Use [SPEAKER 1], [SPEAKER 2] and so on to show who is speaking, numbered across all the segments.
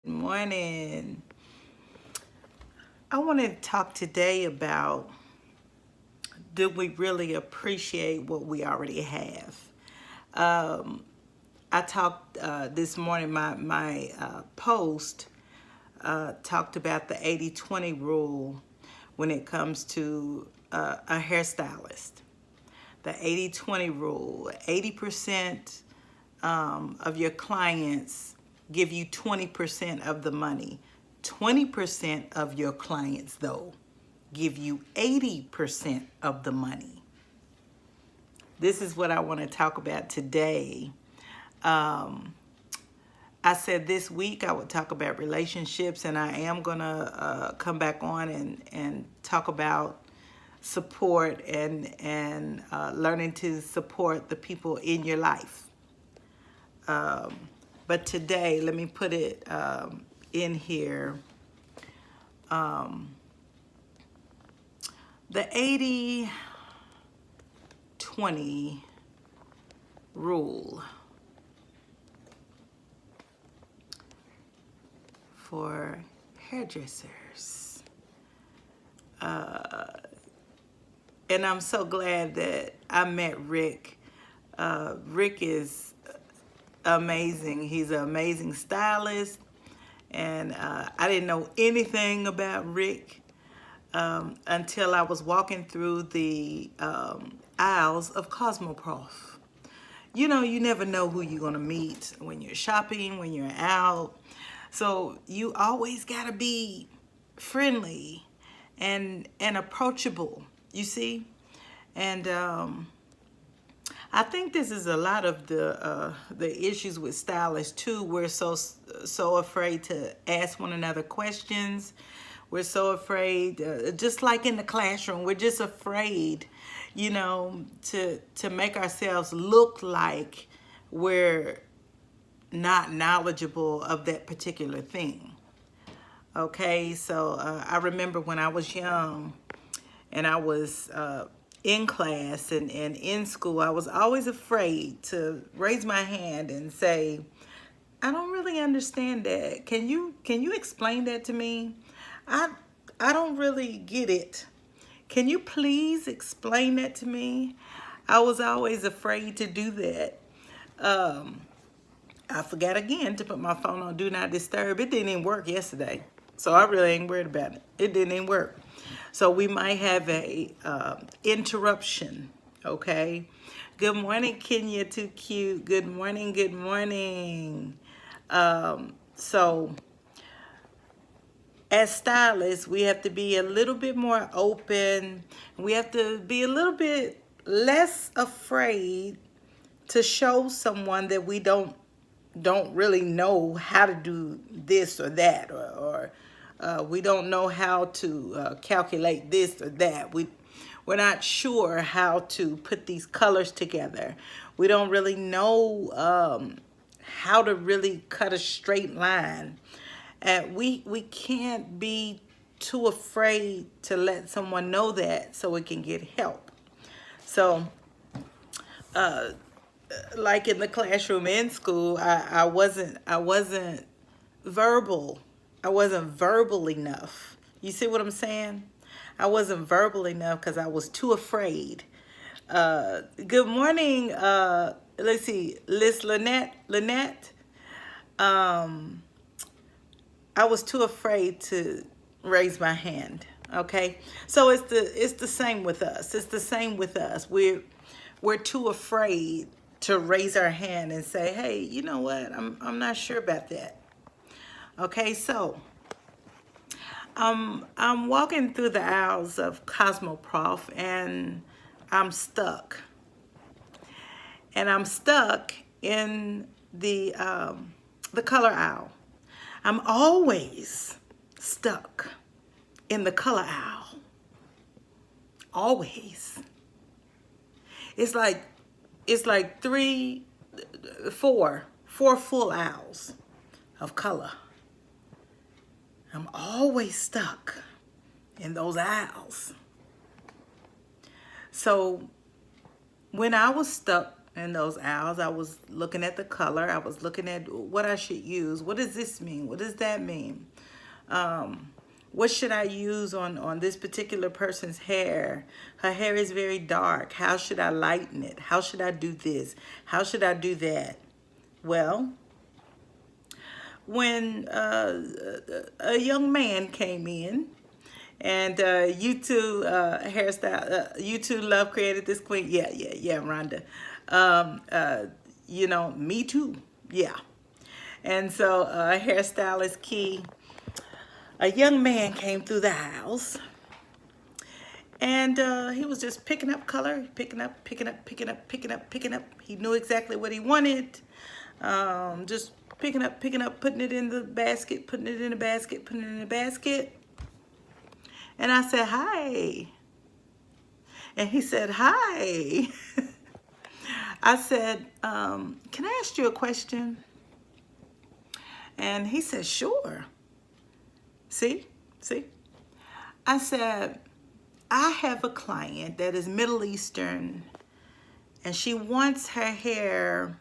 [SPEAKER 1] Morning. I want to talk today about, do we really appreciate what we already have? I talked this morning, my post talked about the 80-20 rule when it comes to a hairstylist. The 80-20 rule: 80% of your clients give you 20% of the money. 20% of your clients, though, give you 80% of the money. This is what I want to talk about today. I said this week I would talk about relationships, and I am going to come back on and talk about support and learning to support the people in your life. But today, let me put it in here. The 80-20 rule for hairdressers. And I'm so glad that I met Rick. Rick is amazing. He's an amazing stylist, and I didn't know anything about Rick until I was walking through the aisles of Cosmoprof. You know, you never know who you're gonna meet when you're shopping, when you're out. So you always gotta be friendly and approachable, you see? And I think this is a lot of the issues with stylists too. We're so afraid to ask one another questions. We're so afraid, just like in the classroom, we're just afraid, you know, to make ourselves look like we're not knowledgeable of that particular thing. Okay, so I remember when I was young and I was in class and in school, I was always afraid to raise my hand and say, I don't really understand that. Can you explain that to me? I don't really get it. Can you please explain that to me? I was always afraid to do that. I forgot again to put my phone on Do Not Disturb. It didn't even work yesterday. So I really ain't worried about it. It didn't even work. So we might have a interruption, okay? Good morning, Kenya, too cute. Good morning, good morning. So as stylists, we have to be a little bit more open. We have to be a little bit less afraid to show someone that we don't really know how to do this or that, or we don't know how to calculate this or that. We're not sure how to put these colors together. We don't really know how to really cut a straight line. And we can't be too afraid to let someone know that so we can get help. So like in the classroom in school, I wasn't verbal. I wasn't verbal enough. You see what I'm saying? I wasn't verbal enough because I was too afraid. Good morning, let's see, Liz Lynette. I was too afraid to raise my hand. Okay, so it's the same with us. It's the same with us. We're too afraid to raise our hand and say, hey, you know what? I'm not sure about that. Okay, so I'm walking through the aisles of Cosmoprof and I'm stuck. And I'm stuck in the color aisle. I'm always stuck in the color aisle. Always. It's like four full aisles of color. I'm always stuck in those aisles. So when I was stuck in those aisles. I was looking at the color. I was looking at what I should use. What does this mean? What does that mean? What should I use on this particular person's hair? Her hair is very dark. How should I lighten it? How should I do this? How should I do that? Well, when a young man came in, and you two hairstyle, you two love created this queen. Yeah, Rhonda. You know, me too. Yeah. And so hairstylist Key, a young man came through the house, and he was just picking up color, picking up. He knew exactly what he wanted. Just picking up, putting it in the basket, putting it in the basket. And I said, hi. And he said, hi. I said, can I ask you a question? And he said, sure. See? I said, I have a client that is Middle Eastern, and she wants her hair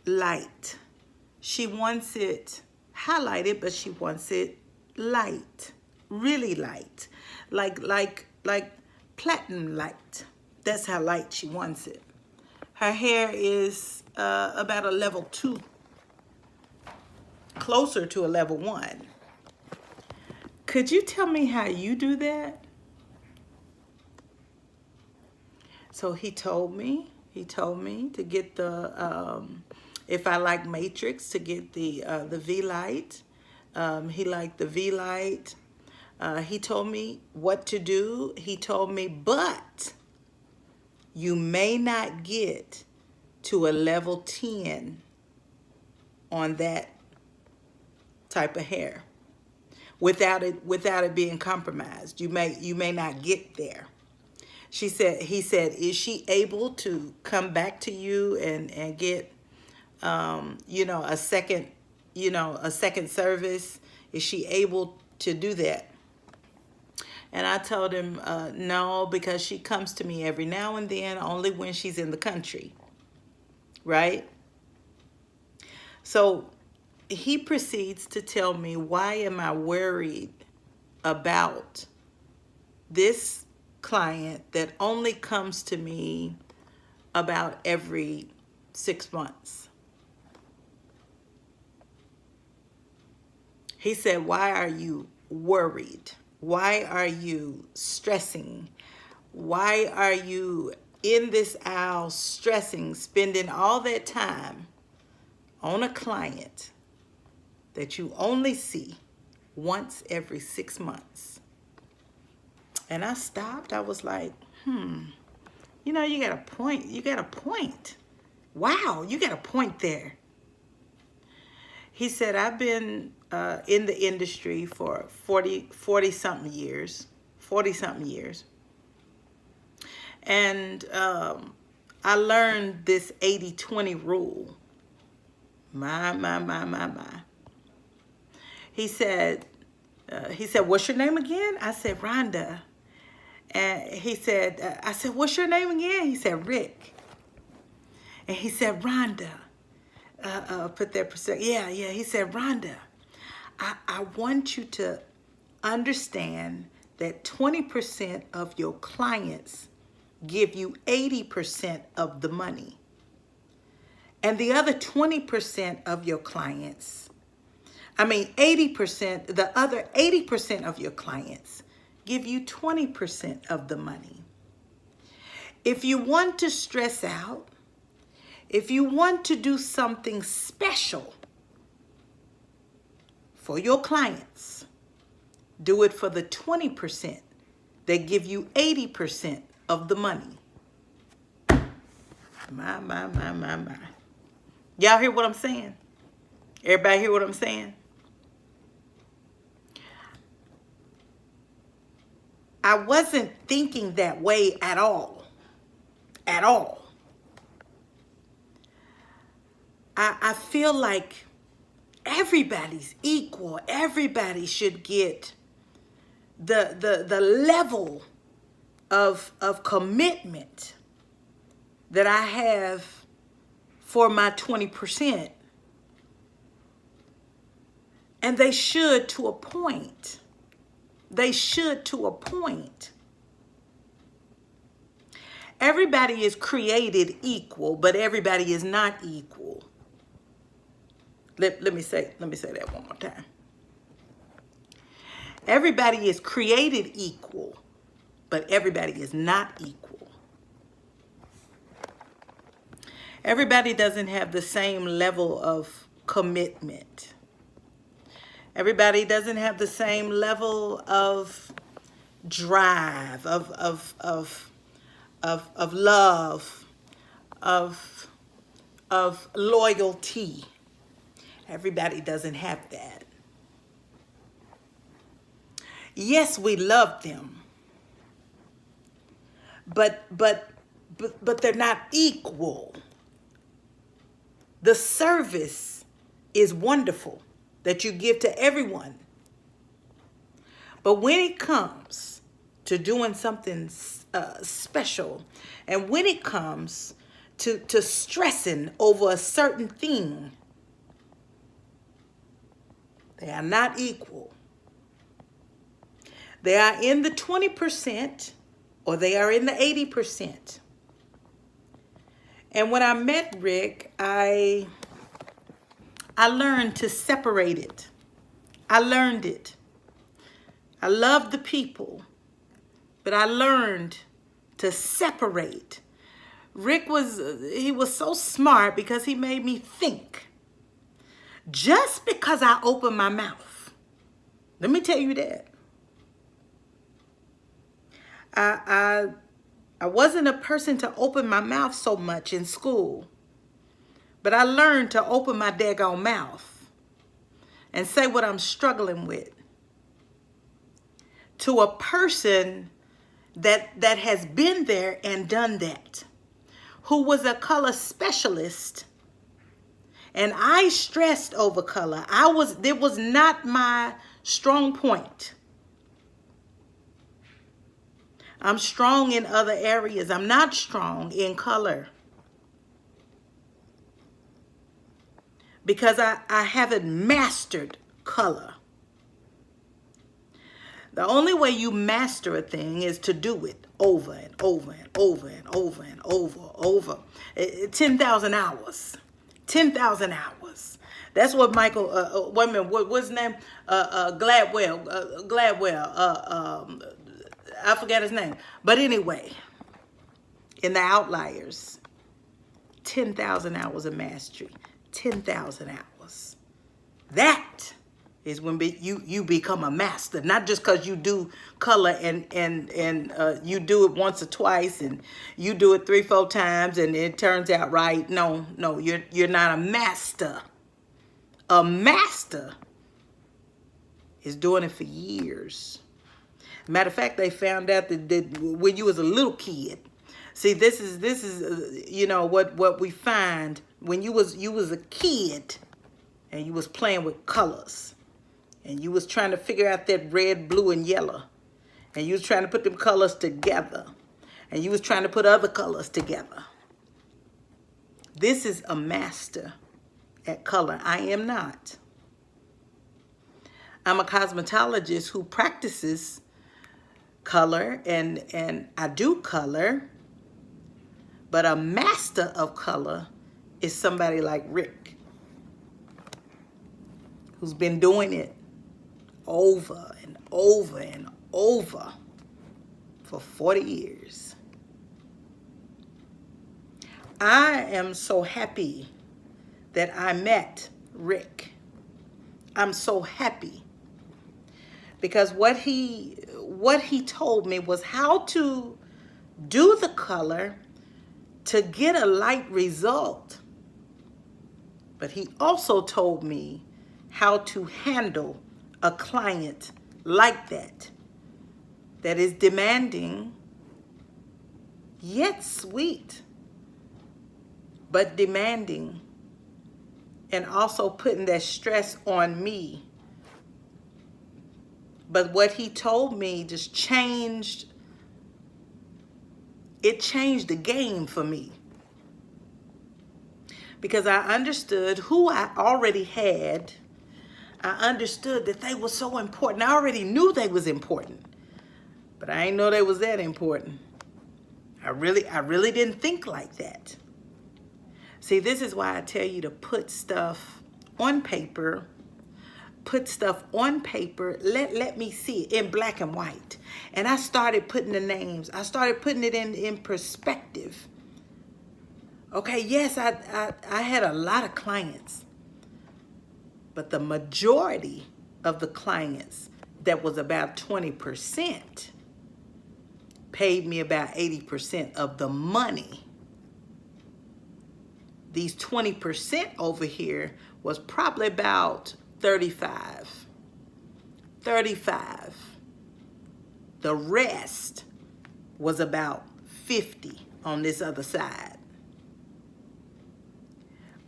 [SPEAKER 1] light. She wants it highlighted, but she wants it light, really light, like platinum light. That's how light she wants it. Her hair is about a level 2, closer to a level 1. Could you tell me how you do that? So he told me to get the, if I like matrix, to get the V-light. He liked the V-light. He told me what to do. He told me, but you may not get to a level 10 on that type of hair without it being compromised. You may not get there. He said, is she able to come back to you and get you know, a second service? Is she able to do that? And I told him, no, because she comes to me every now and then, only when she's in the country, right? So he proceeds to tell me, why am I worried about this client that only comes to me about every 6 months? He said, why are you worried? Why are you stressing? Why are you in this aisle stressing, spending all that time on a client that you only see once every 6 months? And I stopped. I was like, you know, you got a point. You got a point. Wow, you got a point there. He said, I've been in the industry for 40-something years. And I learned this 80-20 rule. My. He said, what's your name again? I said, Rhonda. And he said, I said, what's your name again? He said, Rick. And he said, Rhonda. Put that percent. Yeah. He said, Rhonda, I want you to understand that 20% of your clients give you 80% of the money. And the other 20% of your clients, 80%, the other 80% of your clients give you 20% of the money. If you want to stress out, if you want to do something special for your clients, do it for the 20% that give you 80% of the money. My. Y'all hear what I'm saying? Everybody hear what I'm saying? I wasn't thinking that way at all. At all. I feel like everybody's equal. Everybody should get the level of commitment that I have for my 20%. And they should to a point. They should to a point. Everybody is created equal, but everybody is not equal. Let me say that one more time. Everybody is created equal, but everybody is not equal. Everybody doesn't have the same level of commitment. Everybody doesn't have the same level of drive, of love, of loyalty. Everybody doesn't have that. Yes, we love them, but they're not equal. The service is wonderful that you give to everyone. But when it comes to doing something special, and when it comes to stressing over a certain thing, they are not equal. They are in the 20% or they are in the 80%. And when I met Rick, I learned to separate it. I learned it. I loved the people, but I learned to separate. Rick was so smart because he made me think. Just because I opened my mouth, let me tell you that. I wasn't a person to open my mouth so much in school, but I learned to open my daggone mouth and say what I'm struggling with to a person that has been there and done that, who was a color specialist. And I stressed over color. It was not my strong point. I'm strong in other areas. I'm not strong in color. Because I haven't mastered color. The only way you master a thing is to do it over and over and over and over and over. 10,000 hours. 10,000 hours. That's what Michael, wait a minute, what's his name? Gladwell, I forgot his name. But anyway, in the Outliers, 10,000 hours of mastery. 10,000 hours. That is when you become a master. Not just because you do color and you do it once or twice and you do it 3-4 times and it turns out right. No, you're not a master. A master is doing it for years. Matter of fact, they found out that when you was a little kid. See, this is you know what we find when you was a kid and you was playing with colors and you was trying to figure out that red, blue, and yellow, and you was trying to put them colors together, and you was trying to put other colors together. This is a master at color. I am not. I'm a cosmetologist who practices color and I do color, but a master of color is somebody like Rick, who's been doing it over and over and over for 40 years. I am so happy that I met Rick. I'm so happy because what he told me was how to do the color to get a light result. But he also told me how to handle a client like that is demanding, yet sweet, but demanding, and also putting that stress on me. But what he told me just changed the game for me. because I understood who I already had. I understood that they were so important. I already knew they was important, but I didn't know they was that important. I really didn't think like that. See, this is why I tell you to put stuff on paper. Put stuff on paper. Let me see it in black and white. And I started putting the names. I started putting it in perspective. Okay, yes, I had a lot of clients, but the majority of the clients, that was about 20%, paid me about 80% of the money. These 20% over here was probably about 35. The rest was about 50 on this other side.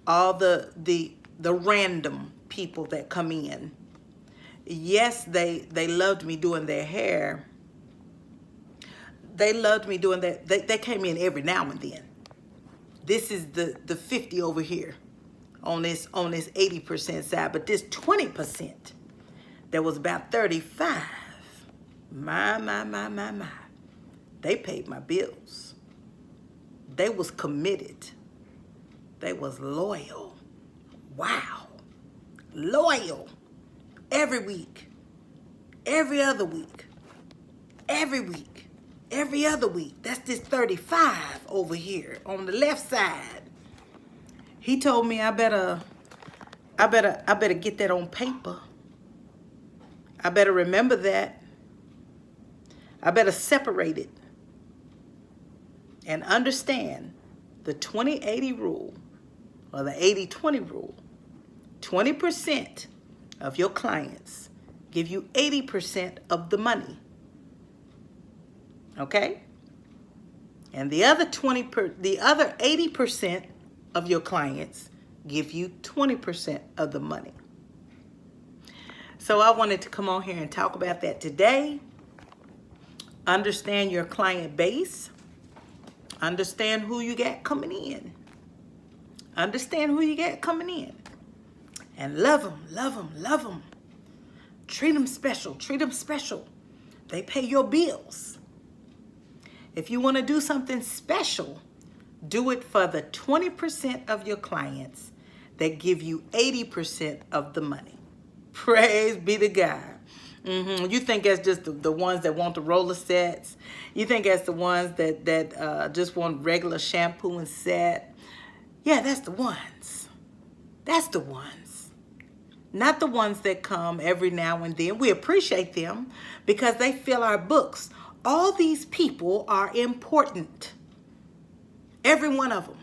[SPEAKER 1] All the random people that come in. Yes, they loved me doing their hair. They loved me doing that. They came in every now and then. This is the 50 over here on this 80% side, but this 20% that was about 35. My. They paid my bills. They was committed. They was loyal. Wow. Loyal. Every week. Every other week. Every week. Every other week. That's this 35 over here on the left side. He told me I better get that on paper. I better remember that. I better separate it and understand the 20-80 rule, or the 80-20 rule. 20% of your clients give you 80% of the money. Okay? And the other 80% of your clients give you 20% of the money. So I wanted to come on here and talk about that today. Understand your client base. Understand who you got coming in. Understand who you got coming in. And love them, love them, love them. Treat them special, treat them special. They pay your bills. If you want to do something special, do it for the 20% of your clients that give you 80% of the money. Praise be to God. You think that's just the ones that want the roller sets? You think that's the ones that just want regular shampoo and set? Yeah, that's the ones. That's the ones. Not the ones that come every now and then. We appreciate them because they fill our books. All these people are important. Every one of them.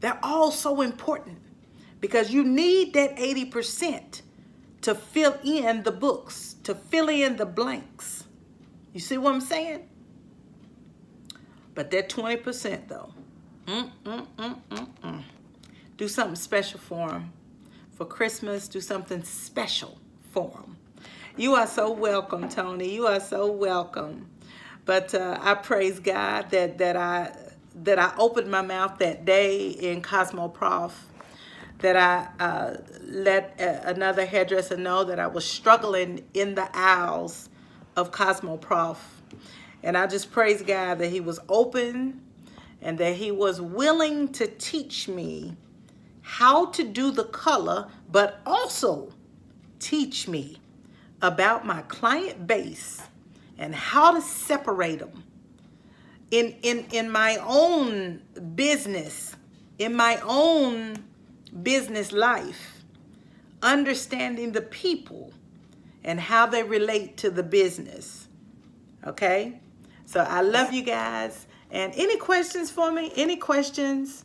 [SPEAKER 1] They're all so important because you need that 80% to fill in the books, to fill in the blanks. You see what I'm saying? But that 20% though, do something special for them. For Christmas, do something special for them. You are so welcome, Tony. You are so welcome. But I praise God that I opened my mouth that day in Cosmo Prof, that I let another hairdresser know that I was struggling in the aisles of Cosmo Prof. And I just praise God that he was open and that he was willing to teach me how to do the color, but also teach me about my client base and how to separate them in my own business, in my own business life, understanding the people and how they relate to the business. Okay? So I love you guys. And any questions for me? Any questions?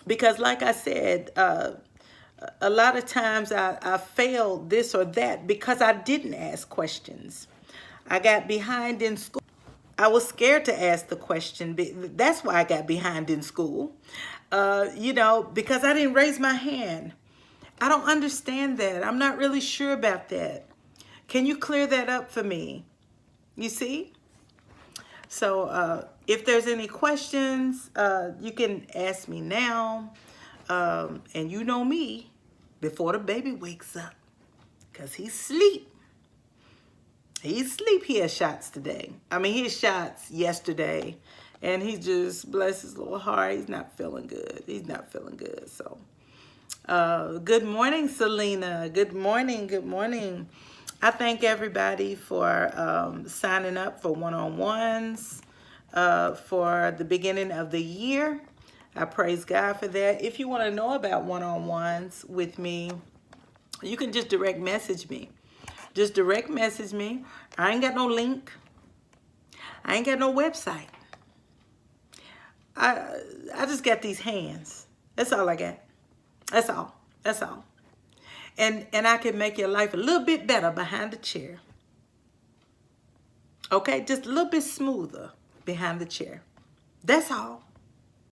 [SPEAKER 1] Because like I said, a lot of times I failed this or that because I didn't ask questions. I got behind in school. I was scared to ask the question. That's why I got behind in school. Because I didn't raise my hand. I don't understand that. I'm not really sure about that. Can you clear that up for me? You see? So if there's any questions, you can ask me now. And you know me, before the baby wakes up, because he's asleep. He's asleep. He had shots today. I mean, he had shots yesterday. And he just, bless his little heart, he's not feeling good. He's not feeling good. So, good morning, Selena. Good morning. Good morning. I thank everybody for signing up for one-on-ones for the beginning of the year. I praise God for that. If you want to know about one-on-ones with me, you can just direct message me. Just direct message me. I ain't got no link. I ain't got no website. I just got these hands. That's all I got. That's all. That's all. And I can make your life a little bit better behind the chair. Okay? Just a little bit smoother behind the chair. That's all.